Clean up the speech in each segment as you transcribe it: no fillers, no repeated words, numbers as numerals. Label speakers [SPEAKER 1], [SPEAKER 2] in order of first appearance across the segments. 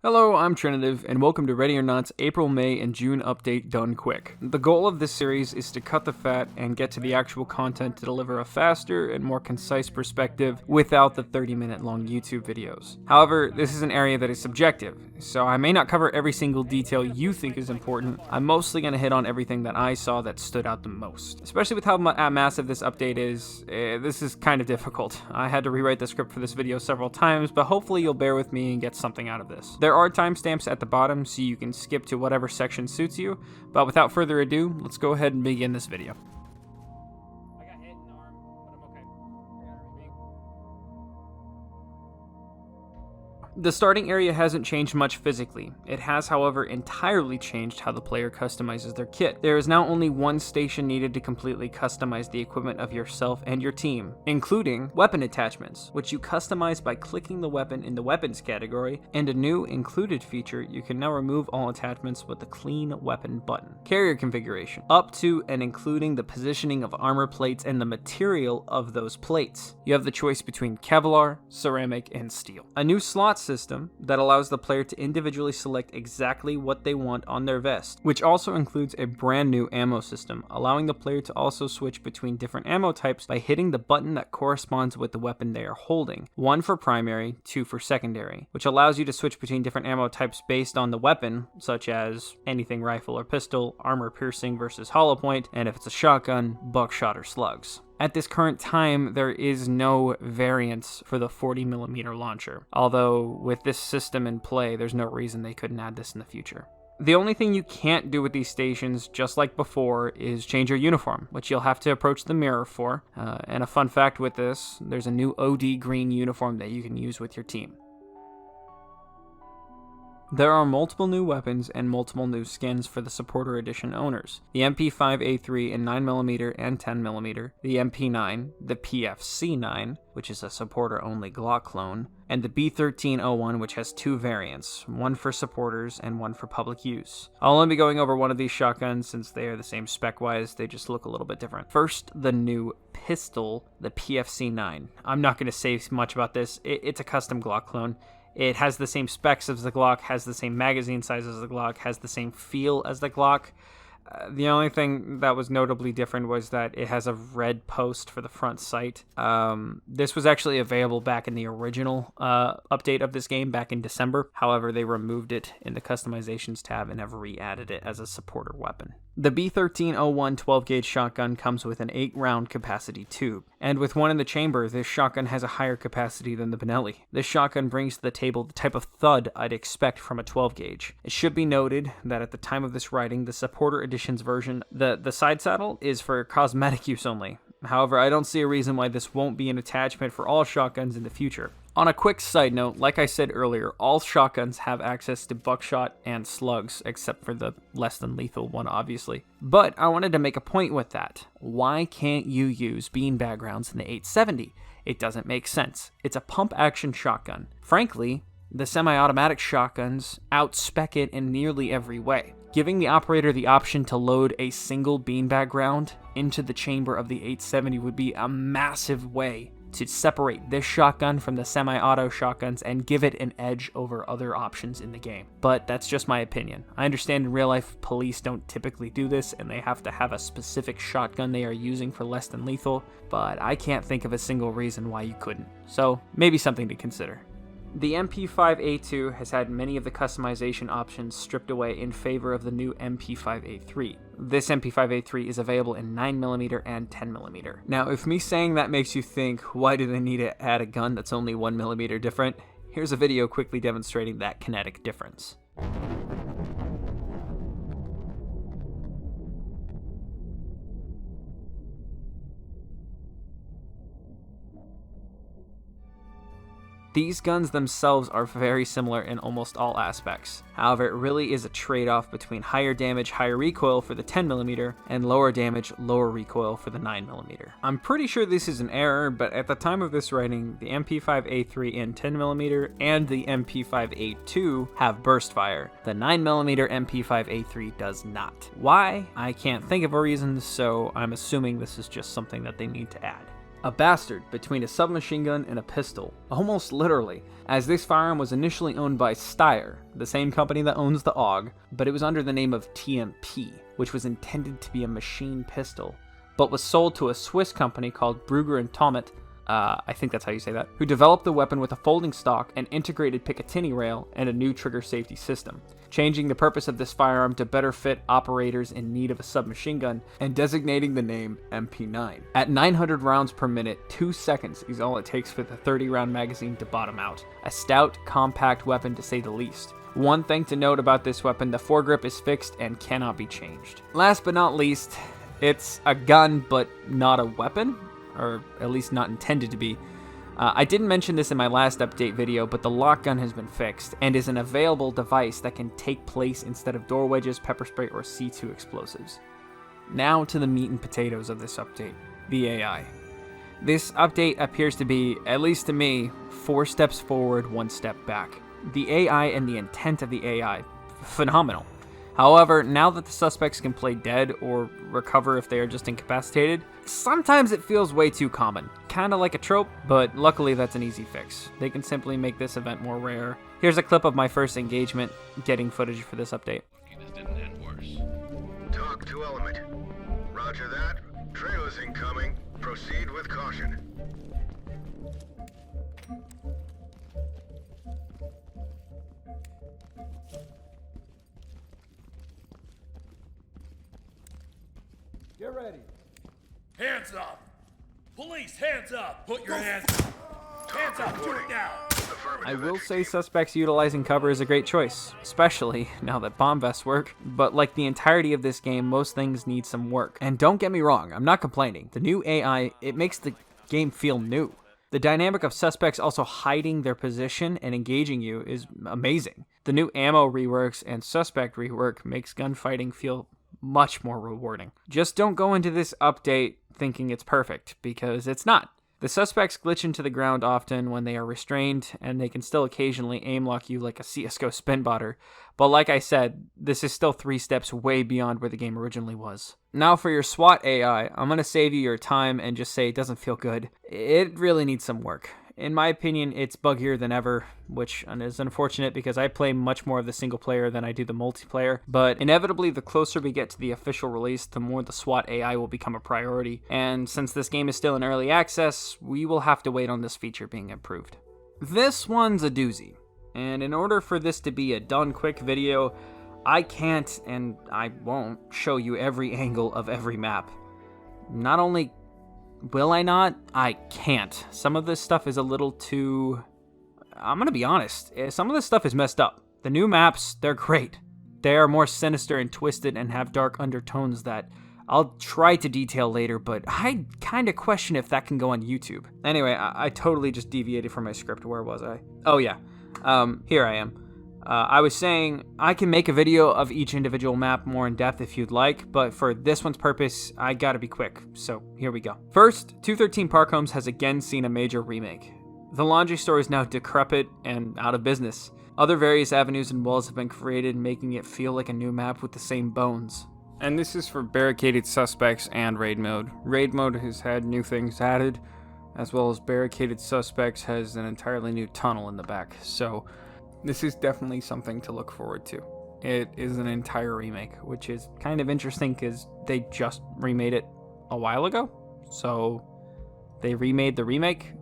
[SPEAKER 1] Hello, I'm Trinitive, and welcome to Ready or Not's April, May, and June update done quick. The goal of this series is to cut the fat and get to the actual content to deliver a faster and more concise perspective without the 30-minute long YouTube videos. However, this is an area that is subjective, so I may not cover every single detail you think is important. I'm mostly going to hit on everything that I saw that stood out the most. Especially with how massive this update is, this is kind of difficult. I had to rewrite the script for this video several times, but hopefully you'll bear with me and get something out of this. There are timestamps at the bottom so you can skip to whatever section suits you, but without further ado, let's go ahead and begin this video. I got hit in the arm, but I'm okay. The starting area hasn't changed much physically. It has, however, entirely changed how the player customizes their kit. There is now only one station needed to completely customize the equipment of yourself and your team, including weapon attachments, which you customize by clicking the weapon in the weapons category, and a new included feature, you can now remove all attachments with the clean weapon button. Carrier configuration, up to and including the positioning of armor plates and the material of those plates. You have the choice between Kevlar, ceramic, and steel. A new slot system that allows the player to individually select exactly what they want on their vest, which also includes a brand new ammo system, allowing the player to also switch between different ammo types by hitting the button that corresponds with the weapon they are holding. One for primary, two for secondary, which allows you to switch between different ammo types based on the weapon, such as anything rifle or pistol, armor piercing versus hollow point, and if it's a shotgun, buckshot or slugs. At this current time, there is no variance for the 40mm launcher, although with this system in play, there's no reason they couldn't add this in the future. The only thing you can't do with these stations, just like before, is change your uniform, which you'll have to approach the mirror for. And a fun fact with this, there's a new OD green uniform that you can use with your team. There are multiple new weapons and multiple new skins for the Supporter Edition owners. The MP5A3 in 9mm and 10mm, the MP9, the PFC9, which is a supporter-only Glock clone, and the B1301, which has two variants, one for supporters and one for public use. I'll only be going over one of these shotguns since they are the same spec-wise, they just look a little bit different. First, the new pistol, the PFC9. I'm not going to say much about this, it's a custom Glock clone. It has the same specs as the Glock, has the same magazine size as the Glock, has the same feel as the Glock. The only thing that was notably different was that it has a red post for the front sight. This was actually available back in the original update of this game back in December. However, they removed it in the customizations tab and have re-added it as a supporter weapon. The B1301 12-gauge shotgun comes with an 8-round capacity tube, and with one in the chamber, this shotgun has a higher capacity than the Benelli. This shotgun brings to the table the type of thud I'd expect from a 12-gauge. It should be noted that at the time of this writing, the Supporter Edition's version, the side saddle is for cosmetic use only. However, I don't see a reason why this won't be an attachment for all shotguns in the future. On a quick side note, like I said earlier, all shotguns have access to buckshot and slugs, except for the less than lethal one, obviously. But I wanted to make a point with that. Why can't you use beanbag rounds in the 870? It doesn't make sense. It's a pump-action shotgun. Frankly, the semi-automatic shotguns outspec it in nearly every way. Giving the operator the option to load a single beanbag round into the chamber of the 870 would be a massive way to separate this shotgun from the semi-auto shotguns and give it an edge over other options in the game. But that's just my opinion. I understand in real life police don't typically do this and they have to have a specific shotgun they are using for less than lethal, but I can't think of a single reason why you couldn't. So maybe something to consider. The MP5A2 has had many of the customization options stripped away in favor of the new MP5A3. This MP5A3 is available in 9mm and 10mm. Now, if me saying that makes you think, why do they need to add a gun that's only 1mm different? Here's a video quickly demonstrating that kinetic difference. These guns themselves are very similar in almost all aspects. However, it really is a trade-off between higher damage, higher recoil for the 10mm, and lower damage, lower recoil for the 9mm. I'm pretty sure this is an error, but at the time of this writing, the MP5A3 in 10mm and the MP5A2 have burst fire. The 9mm MP5A3 does not. Why? I can't think of a reason, so I'm assuming this is just something that they need to add. A bastard between a submachine gun and a pistol, almost literally, as this firearm was initially owned by S.T.A.L.K.E.R, the same company that owns the AUG, but it was under the name of TMP, which was intended to be a machine pistol, but was sold to a Swiss company called Brugger and Tomet, I think that's how you say that, who developed the weapon with a folding stock, an integrated Picatinny rail, and a new trigger safety system, changing the purpose of this firearm to better fit operators in need of a submachine gun, and designating the name MP9. At 900 rounds per minute, 2 seconds is all it takes for the 30-round magazine to bottom out. A stout, compact weapon to say the least. One thing to note about this weapon, the foregrip is fixed and cannot be changed. Last but not least, it's a gun but not a weapon, or at least not intended to be. I didn't mention this in my last update video, but the lock gun has been fixed and is an available device that can take place instead of door wedges, pepper spray, or C2 explosives. Now to the meat and potatoes of this update, the AI. This update appears to be, at least to me, 4 steps forward, 1 step back. The AI and the intent of the AI, phenomenal. However, now that the suspects can play dead or recover if they are just incapacitated, sometimes it feels way too common. Kinda like a trope, but luckily that's an easy fix. They can simply make this event more rare. Here's a clip of my first engagement, getting footage for this update.
[SPEAKER 2] This didn't end worse.
[SPEAKER 3] Talk to element. Roger that. Trailers incoming. Proceed with caution.
[SPEAKER 4] Get ready.
[SPEAKER 2] Hands up! Police, hands up! Put your hands up! Hands up! Do it now!
[SPEAKER 1] I will say suspects utilizing cover is a great choice, especially now that bomb vests work, but like the entirety of this game, most things need some work. And don't get me wrong, I'm not complaining. The new AI, it makes the game feel new. The dynamic of suspects also hiding their position and engaging you is amazing. The new ammo reworks and suspect rework makes gunfighting feel much more rewarding. Just don't go into this update thinking it's perfect, because it's not. The suspects glitch into the ground often when they are restrained, and they can still occasionally aim lock you like a CSGO spin botter. But like I said, this is still 3 steps way beyond where the game originally was. Now for your SWAT AI, I'm going to save you your time and just say it doesn't feel good. It really needs some work. In my opinion, it's buggier than ever, which is unfortunate because I play much more of the single player than I do the multiplayer, but inevitably the closer we get to the official release, the more the SWAT AI will become a priority, and since this game is still in early access, we will have to wait on this feature being improved. This one's a doozy, and in order for this to be a done quick video, I can't and I won't show you every angle of every map. Not only will I not? I can't. Some of this stuff is a little too... I'm gonna be honest. Some of this stuff is messed up. The new maps, they're great. They are more sinister and twisted and have dark undertones that I'll try to detail later, but I kind of question if that can go on YouTube. Anyway, I totally just deviated from my script. Where was I? Oh yeah. Here I am. I was saying I can make a video of each individual map more in depth if you'd like, but for this one's purpose, I gotta be quick, so here we go. First, 213 Park Homes has again seen a major remake. The laundry store is now decrepit and out of business. Other various avenues and walls have been created, making it feel like a new map with the same bones. And this is for barricaded suspects and raid mode. Raid mode has had new things added, as well as barricaded suspects has an entirely new tunnel in the back, so this is definitely something to look forward to. It is an entire remake, which is kind of interesting because they just remade it a while ago. So they remade the remake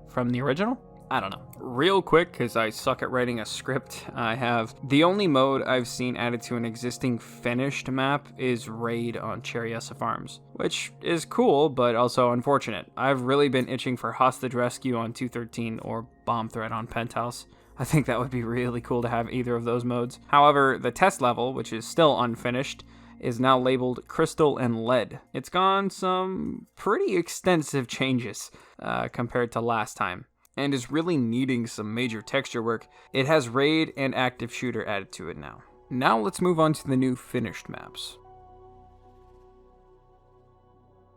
[SPEAKER 1] from the original? I don't know. Real quick, because I suck at writing a script, I have the only mode I've seen added to an existing finished map is Raid on Cherryessa Farms, which is cool, but also unfortunate. I've really been itching for Hostage Rescue on 213 or Bomb Threat on Penthouse. I think that would be really cool to have either of those modes. However, the test level, which is still unfinished, is now labeled Crystal and Lead. It's gone some pretty extensive changes compared to last time, and is really needing some major texture work. It has raid and active shooter added to it now. Now let's move on to the new finished maps.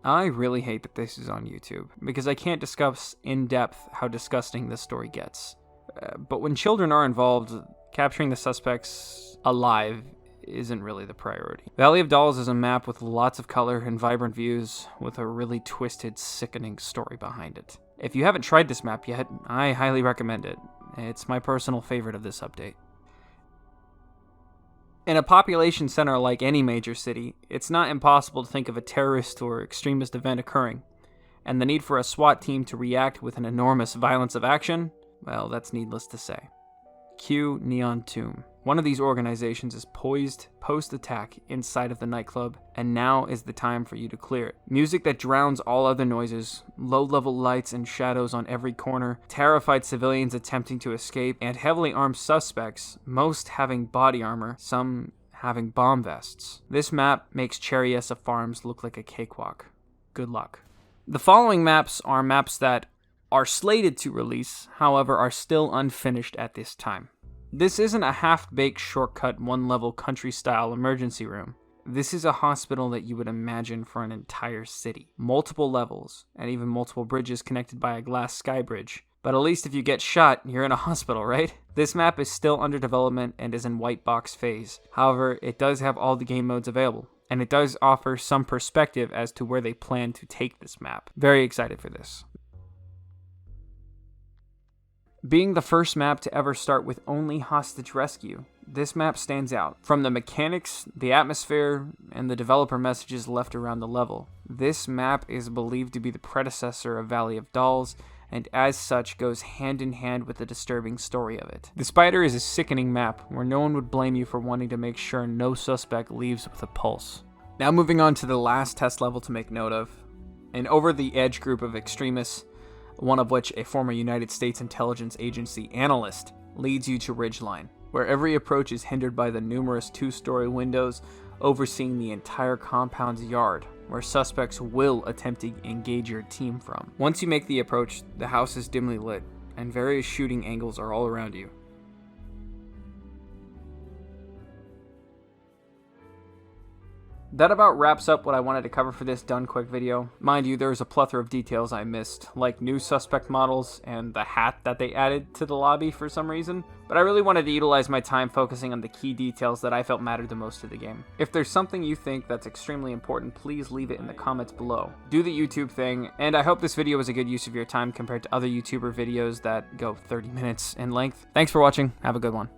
[SPEAKER 1] I really hate that this is on YouTube, because I can't discuss in depth how disgusting this story gets. But when children are involved, capturing the suspects alive isn't really the priority. Valley of Dolls is a map with lots of color and vibrant views, with a really twisted, sickening story behind it. If you haven't tried this map yet, I highly recommend it. It's my personal favorite of this update. In a population center like any major city, it's not impossible to think of a terrorist or extremist event occurring, and the need for a SWAT team to react with an enormous violence of action, well, that's needless to say. Cue Neon Tomb. One of these organizations is poised post-attack inside of the nightclub, and now is the time for you to clear it. Music that drowns all other noises, low-level lights and shadows on every corner, terrified civilians attempting to escape, and heavily armed suspects, most having body armor, some having bomb vests. This map makes Cherryessa Farms look like a cakewalk. Good luck. The following maps are maps that are slated to release, however are still unfinished at this time. This isn't a half-baked shortcut one-level country-style emergency room. This is a hospital that you would imagine for an entire city. Multiple levels, and even multiple bridges connected by a glass sky bridge. But at least if you get shot, you're in a hospital, right? This map is still under development and is in white box phase. However, it does have all the game modes available, and it does offer some perspective as to where they plan to take this map. Very excited for this. Being the first map to ever start with only hostage rescue, this map stands out. From the mechanics, the atmosphere, and the developer messages left around the level, this map is believed to be the predecessor of Valley of Dolls, and as such goes hand in hand with the disturbing story of it. The Spider is a sickening map, where no one would blame you for wanting to make sure no suspect leaves with a pulse. Now moving on to the last test level to make note of, an over-the-edge group of extremists, one of which a former United States intelligence agency analyst, leads you to Ridgeline, where every approach is hindered by the numerous two-story windows overseeing the entire compound's yard, where suspects will attempt to engage your team from. Once you make the approach, the house is dimly lit, and various shooting angles are all around you. That about wraps up what I wanted to cover for this done quick video. Mind you, there's a plethora of details I missed, like new suspect models and the hat that they added to the lobby for some reason, but I really wanted to utilize my time focusing on the key details that I felt mattered the most to the game. If there's something you think that's extremely important, please leave it in the comments below. Do the YouTube thing, and I hope this video was a good use of your time compared to other YouTuber videos that go 30 minutes in length. Thanks for watching, have a good one.